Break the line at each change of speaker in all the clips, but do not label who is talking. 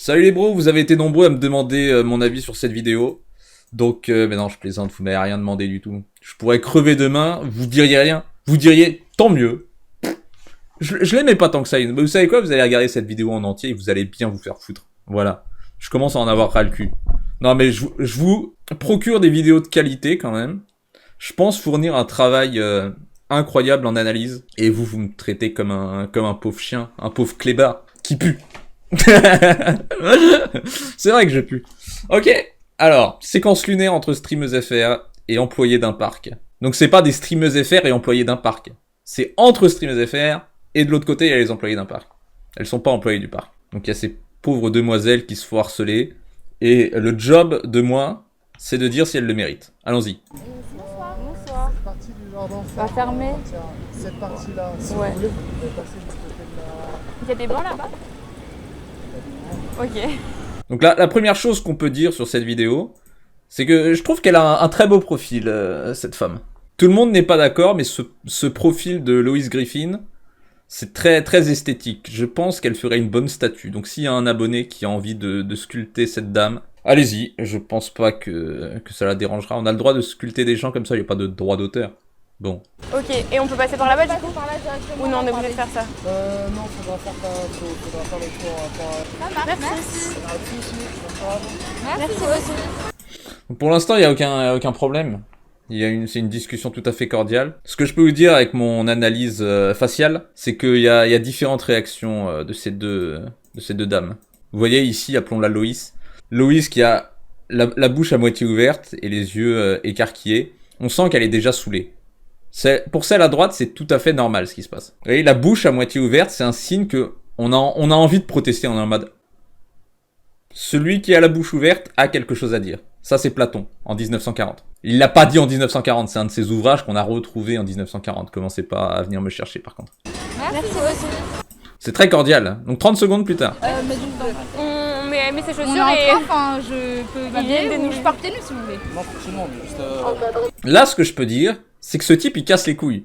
Salut les bros, vous avez été nombreux à me demander mon avis sur cette vidéo. Donc, mais non, je plaisante, vous m'avez rien demandé du tout. Je pourrais crever demain, vous diriez rien. Vous diriez, tant mieux. Je l'aimais pas tant que ça. Mais vous savez quoi, vous allez regarder cette vidéo en entier et vous allez bien vous faire foutre. Voilà. Je commence à en avoir ras le cul. Non mais je vous procure des vidéos de qualité quand même. Je pense fournir un travail incroyable en analyse. Et vous me traitez comme un pauvre chien, un pauvre clébard qui pue. C'est vrai que je pue. Ok, alors, séquence lunaire entre streameuses FR et employés d'un parc. Donc c'est pas des streameuses FR et employés d'un parc. C'est entre streameuses FR et de l'autre côté, il y a les employés d'un parc. Elles sont pas employées du parc. Donc il y a ces pauvres demoiselles qui se font harceler. Et le job de moi, c'est de dire si elles le méritent. Allons-y.
Bonsoir.
Cette partie du jardin,
Va fermer.
cette partie-là, si
Ouais.
vous voulez, vous pouvez passer du côté de la...
Il y a des bancs là-bas? Ok.
Donc la première chose qu'on peut dire sur cette vidéo, c'est que je trouve qu'elle a un très beau profil, cette femme. Tout le monde n'est pas d'accord, mais ce profil de Lois Griffin, c'est très, très esthétique. Je pense qu'elle ferait une bonne statue. Donc s'il y a un abonné qui a envie de sculpter cette dame, allez-y. Je pense pas que ça la dérangera. On a le droit de sculpter des gens comme ça, il n'y a pas de droit d'auteur. Bon.
Ok, et on peut passer par là-bas du coup?
Par là directement.
Ou non, on est obligé de faire ça?
Non, faudra faire le tour.
Merci.
Merci aussi.
Donc pour l'instant, il n'y a aucun problème. C'est une discussion tout à fait cordiale. Ce que je peux vous dire avec mon analyse faciale, c'est qu'il y a différentes réactions de ces deux dames. Vous voyez ici, appelons-la Loïs. Loïs qui a la bouche à moitié ouverte et les yeux écarquillés. On sent qu'elle est déjà saoulée. Pour celle à droite, c'est tout à fait normal ce qui se passe. Vous voyez, la bouche à moitié ouverte, c'est un signe que on a envie de protester. On est en mode... Celui qui a la bouche ouverte a quelque chose à dire. Ça, c'est Platon, en 1940. Il l'a pas dit en 1940, c'est un de ses ouvrages qu'on a retrouvé en 1940. Commencez pas à venir me chercher, par contre.
Merci aussi.
C'est très cordial. Donc 30 secondes plus tard.
Mais du coup,
On met ses
on
chaussures
est en
et...
train, enfin, je peux
viennent
m'habiller
des
ou
nouilles.
je pars pieds nus si vous voulez.
Non, forcément, mais juste...
Là, ce que je peux dire, c'est que ce type, il casse les couilles.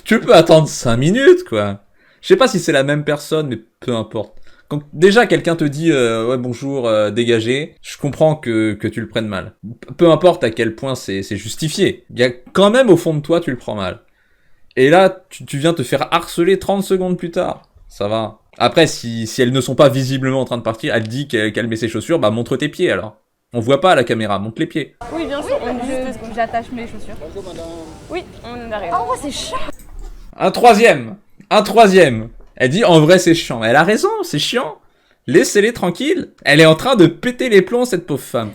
Tu peux attendre 5 minutes, quoi. Je sais pas si c'est la même personne, mais peu importe. Quand déjà quelqu'un te dit ouais bonjour, dégagez, je comprends que tu le prennes mal. Peu importe à quel point c'est justifié. Il y a quand même au fond de toi, tu le prends mal. Et là, tu viens te faire harceler 30 secondes plus tard. Ça va. Après, si elles ne sont pas visiblement en train de partir, elle dit qu'elle met ses chaussures, bah montre tes pieds alors. On voit pas à la caméra, montre les pieds.
Oui, bien sûr, on juste...
J'attache mes chaussures.
Bonjour, madame.
Oui, on arrive.
En vrai, c'est chiant.
Un troisième. Elle dit en vrai c'est chiant. Elle a raison, c'est chiant. Laissez-les tranquilles. Elle est en train de péter les plombs, cette pauvre femme.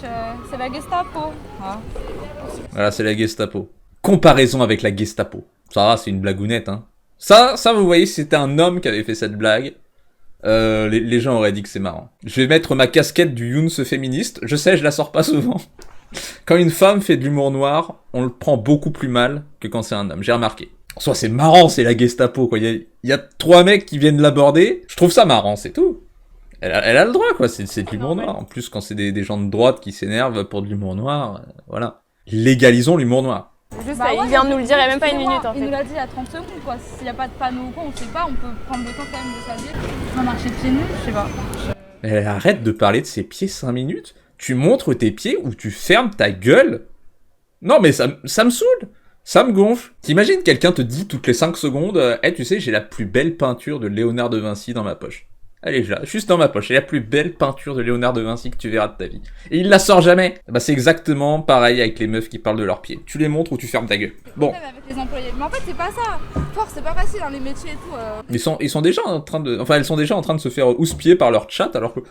C'est la Gestapo. Ah.
Voilà, c'est la Gestapo. Comparaison avec la Gestapo. Ça va, c'est une blagounette, hein. Ça, vous voyez, si c'était un homme qui avait fait cette blague, les gens auraient dit que c'est marrant. Je vais mettre ma casquette du Younes féministe. Je sais, je la sors pas souvent. Quand une femme fait de l'humour noir, on le prend beaucoup plus mal que quand c'est un homme. J'ai remarqué. Soit c'est marrant, c'est la Gestapo, quoi. Il y a 3 mecs qui viennent l'aborder. Je trouve ça marrant, c'est tout. Elle a le droit, quoi. C'est de l'humour noir. En plus, quand c'est des gens de droite qui s'énervent pour de l'humour noir, voilà. Légalisons l'humour noir.
Juste,
Bah ouais,
il vient de nous le dire il y a même pas une
excusez-moi,
minute en
Il nous
fait.
l'a dit il y a 30 secondes quoi. S'il n'y a pas de panneau ou quoi, on sait pas, on peut prendre le temps quand même de s'habiller. On va marcher pieds nus, je sais pas.
Elle arrête de parler de ses pieds 5 minutes. Tu montres tes pieds ou tu fermes ta gueule. Non mais ça me saoule. Ça me gonfle. T'imagines quelqu'un te dit toutes les 5 secondes hey, tu sais, j'ai la plus belle peinture de Léonard de Vinci dans ma poche. Elle est là, juste dans ma poche. J'ai la plus belle peinture de Léonard de Vinci que tu verras de ta vie. Et il la sort jamais. Bah c'est exactement pareil avec les meufs qui parlent de leurs pieds. Tu les montres ou tu fermes ta gueule. Bon.
Même avec les employés. Mais en fait, c'est pas ça. Force, c'est pas facile dans les métiers et tout.
Ils sont déjà en train de... Enfin, elles sont déjà en train de se faire houspiller par leur chat, alors que...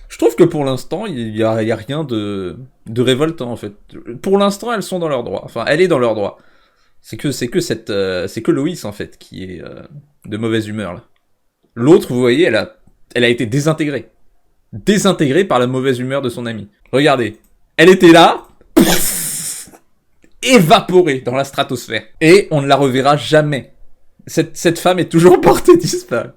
Je trouve que pour l'instant, il y a rien de révoltant, en fait. Pour l'instant, elles sont dans leur droit. Enfin, elle est dans leur droit. C'est que Loïs, en fait, qui est de mauvaise humeur, là. L'autre, vous voyez, elle a été désintégrée. Désintégrée par la mauvaise humeur de son ami. Regardez. Elle était là, évaporée dans la stratosphère. Et on ne la reverra jamais. Cette femme est toujours portée disparue.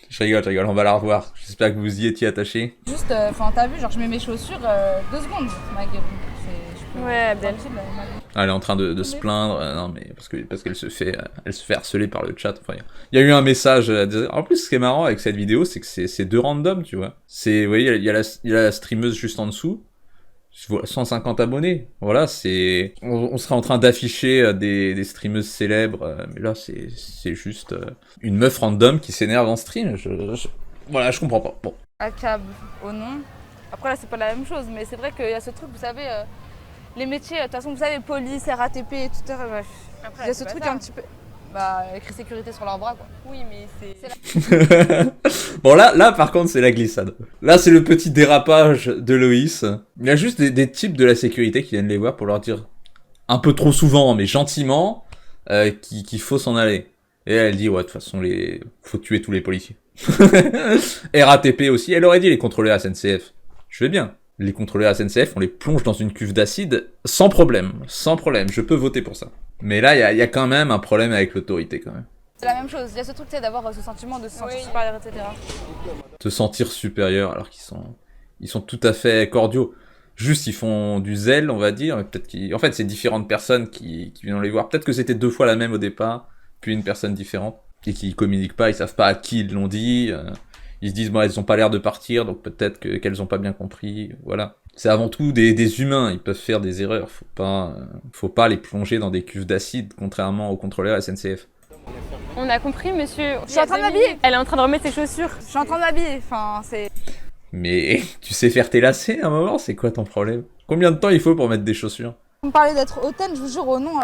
Je rigole, on va la revoir. J'espère que vous y étiez attaché.
Juste, enfin, t'as vu, genre, je mets mes chaussures 2 secondes, ma gueule. Je
Ouais, Abdel.
Tranquille,
Elle est en train de se plaindre, non mais parce qu'elle se fait harceler par le chat. Enfin, il y a eu un message. En plus, ce qui est marrant avec cette vidéo, c'est que c'est deux randoms, tu vois. Vous voyez, il y a la streameuse juste en dessous. 150 abonnés. Voilà, on serait en train d'afficher des streameuses célèbres, mais là c'est juste une meuf random qui s'énerve en stream. Voilà, je comprends pas. Bon.
ACAB au nom. Après là c'est pas la même chose, mais c'est vrai qu'il y a ce truc, vous savez, les métiers, de toute façon vous savez, police, RATP, etc. Il y a ce truc un petit peu. Bah, écrit sécurité sur leur bras quoi.
Oui, mais c'est.
Bon là par contre c'est la glissade. Là c'est le petit dérapage de Loïs. Il y a juste des types de la sécurité qui viennent les voir pour leur dire un peu trop souvent mais gentiment qu'il faut s'en aller. Et elle dit ouais de toute façon faut tuer tous les policiers. RATP aussi, elle aurait dit les contrôleurs SNCF. Je vais bien. Les contrôleurs SNCF, on les plonge dans une cuve d'acide sans problème, je peux voter pour ça. Mais là, il y a quand même un problème avec l'autorité, quand même.
C'est la même chose, il y a ce truc, tu sais, d'avoir ce sentiment de se sentir supérieur, etc.
Te sentir supérieur alors qu'ils sont tout à fait cordiaux. Juste, ils font du zèle, on va dire. En fait, c'est différentes personnes qui viennent les voir. Peut-être que c'était 2 fois la même au départ, puis une personne différente. Et qui communiquent pas, ils savent pas à qui ils l'ont dit. Ils se disent, bon, elles ont pas l'air de partir, donc peut-être qu'elles ont pas bien compris, voilà. C'est avant tout des humains, ils peuvent faire des erreurs, faut pas les plonger dans des cuves d'acide, contrairement aux contrôleurs SNCF.
On a compris, monsieur.
Je suis en train de m'habiller.
Elle est en train de remettre ses chaussures.
Je suis en train de m'habiller, enfin c'est...
Mais tu sais faire tes lacets à un moment, c'est quoi ton problème? Combien de temps il faut pour mettre des chaussures?
Vous me parlez d'être hautaine, je vous jure, au nom,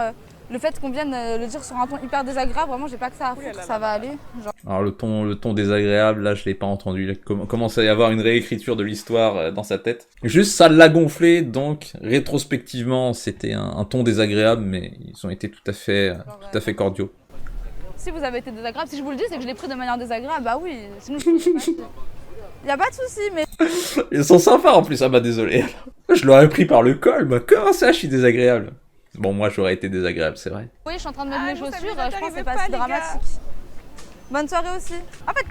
le fait qu'on vienne le dire sur un ton hyper désagréable, vraiment j'ai pas que ça à foutre, ça va aller. Genre...
Alors le ton désagréable, là je l'ai pas entendu, il commence à y avoir une réécriture de l'histoire dans sa tête. Juste ça l'a gonflé, donc rétrospectivement c'était un ton désagréable, mais ils ont été tout à fait cordiaux.
Si vous avez été désagréable, si je vous le dis, c'est que je l'ai pris de manière désagréable, bah oui, sinon je ne pas. Y a pas de souci, mais...
Ils sont sympas en plus, ah bah désolé. Je l'aurais pris par le col, bah comment ça je suis désagréable? Bon, moi j'aurais été désagréable, c'est vrai.
Oui, je suis en train de mettre mes chaussures, je pense que c'est pas si dramatique. Bonne soirée aussi. En fait,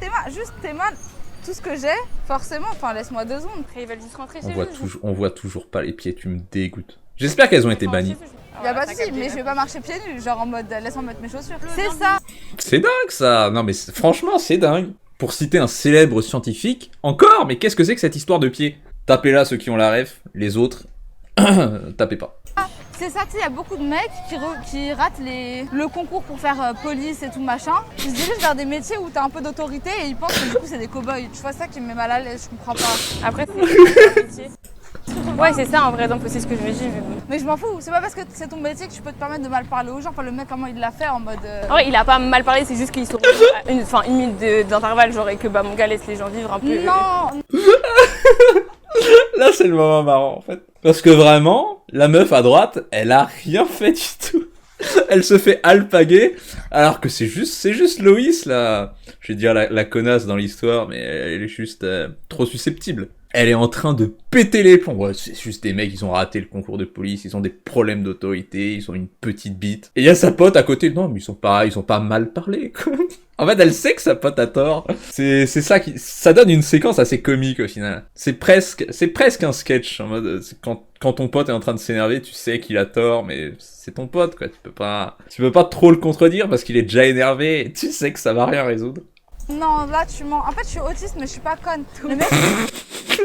Théma, tout ce que j'ai, forcément, enfin laisse-moi 2 secondes.
Après, ils veulent juste rentrer chez eux.
On voit toujours pas les pieds, tu me dégoûtes. J'espère qu'elles ont été bannies.
Y'a pas de soucis, mais je vais pas marcher pieds nus, genre en mode laisse-moi mettre mes chaussures. C'est ça.
C'est dingue ça. Non mais franchement, c'est dingue. Pour citer un célèbre scientifique, encore, mais qu'est-ce que c'est que cette histoire de pieds? Tapez là ceux qui ont la ref, les autres, tapez pas.
C'est ça, tu sais, il y a beaucoup de mecs qui ratent le concours pour faire police et tout machin. Ils se dirigent vers des métiers où t'as un peu d'autorité et ils pensent que du coup c'est des cow-boys. Tu vois ça qui me met mal à l'aise, je comprends pas.
Après, c'est un métier. Ouais, c'est ça en vrai, donc c'est ce que je me dis.
Mais je m'en fous, c'est pas parce que c'est ton métier que tu peux te permettre de mal parler aux gens. Enfin, le mec, comment il l'a fait en mode.
Ouais, il a pas mal parlé, c'est juste qu'ils sont à une minute d'intervalle, genre, et que bah, mon gars laisse les gens vivre un peu.
Non.
Là, c'est le moment marrant en fait. Parce que vraiment, la meuf à droite, elle a rien fait du tout. Elle se fait alpaguer, alors que c'est juste Loïs, là. Je vais dire la connasse dans l'histoire, mais elle est juste trop susceptible. Elle est en train de péter les plombs. Ouais, c'est juste des mecs, ils ont raté le concours de police, ils ont des problèmes d'autorité, ils ont une petite bite. Et il y a sa pote à côté. Non, mais ils ont pas mal parlé, quoi. En fait, elle sait que sa pote a tort. C'est ça ça donne une séquence assez comique au final. C'est presque un sketch en mode quand ton pote est en train de s'énerver, tu sais qu'il a tort, mais c'est ton pote, quoi. Tu peux pas trop le contredire parce qu'il est déjà énervé. Et tu sais que ça va rien résoudre.
Non, là tu mens. En fait, je suis autiste, mais je suis pas conne. Le mec.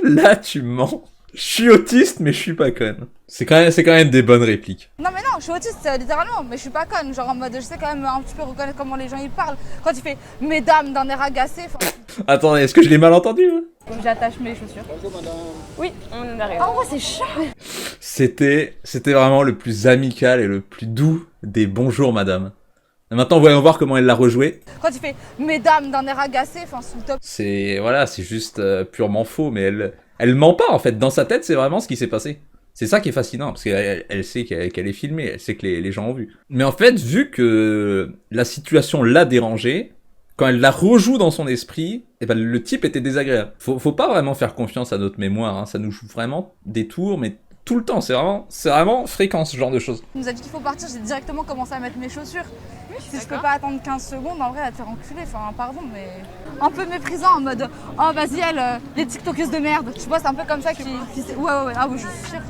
Là, tu mens. Je suis autiste, mais je suis pas conne. C'est quand même des bonnes répliques.
Non mais non, je suis autiste littéralement, mais je suis pas conne. Genre en mode, je sais quand même un petit peu reconnaître comment les gens ils parlent. Quand tu fais mesdames d'un air agacé.
Attendez, est-ce que je l'ai mal entendu hein?
J'attache mes chaussures.
Oui, on arrive.
En vrai, c'est chaud.
C'était vraiment le plus amical et le plus doux des bonjours, madame. Et maintenant, voyons voir comment elle l'a rejoué.
Quand tu fais mesdames d'un air agacé, enfin sous le top.
C'est juste purement faux, mais elle ment pas en fait. Dans sa tête, c'est vraiment ce qui s'est passé. C'est ça qui est fascinant, parce qu'elle sait qu'elle est filmée, elle sait que les gens ont vu. Mais en fait, vu que la situation l'a dérangée, quand elle la rejoue dans son esprit, et ben le type était désagréable. Faut pas vraiment faire confiance à notre mémoire, hein. Ça nous joue vraiment des tours, mais tout le temps, c'est vraiment fréquent ce genre de choses.
Il nous a dit qu'il faut partir, j'ai directement commencé à mettre mes chaussures. Si je peux pas attendre 15 secondes, en vrai, à te faire enculer, enfin pardon, mais... Un peu méprisant en mode, oh vas-y elle, les tiktokeuses de merde, tu vois, c'est un peu comme ça qui... Ouais, ah oui, je suis sûre.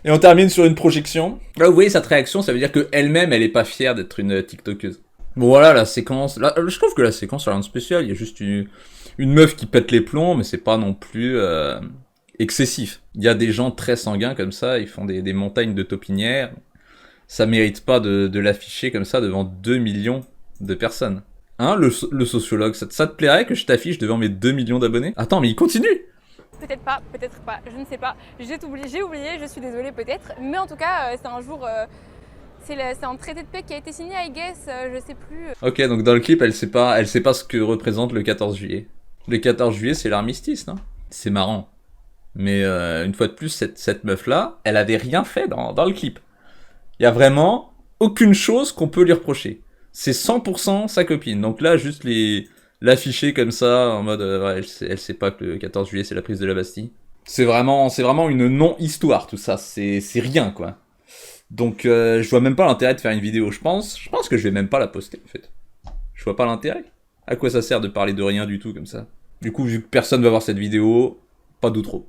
Et on termine sur une projection. Là, vous voyez cette réaction, ça veut dire qu'elle-même, elle est pas fière d'être une TikTokeuse. Bon, voilà, la séquence. Là, je trouve que la séquence, elle a rien de spécial. Il y a juste une meuf qui pète les plombs, mais c'est pas non plus excessif. Il y a des gens très sanguins comme ça, ils font des montagnes de taupinières. Ça mérite pas de l'afficher comme ça devant 2 millions de personnes. Hein, le sociologue, ça te plairait que je t'affiche devant mes 2 millions d'abonnés? Attends, mais il continue!
Peut-être pas, je ne sais pas. J'ai oublié, je suis désolée peut-être. Mais en tout cas, c'est un jour... c'est un traité de paix qui a été signé, I guess, je sais plus.
Ok, donc dans le clip, elle sait pas ce que représente le 14 juillet. Le 14 juillet, c'est l'armistice, non? C'est marrant. Mais une fois de plus, cette meuf-là, elle avait rien fait dans le clip. Il y a vraiment aucune chose qu'on peut lui reprocher. C'est 100% sa copine. Donc là, juste l'afficher comme ça, en mode, ouais, elle sait pas que le 14 juillet, c'est la prise de la Bastille. C'est vraiment une non-histoire, tout ça. C'est rien, quoi. Donc, je vois même pas l'intérêt de faire une vidéo. Je pense que je vais même pas la poster, en fait. Je vois pas l'intérêt. À quoi ça sert de parler de rien du tout, comme ça? Du coup, vu que personne va voir cette vidéo, pas d'outro.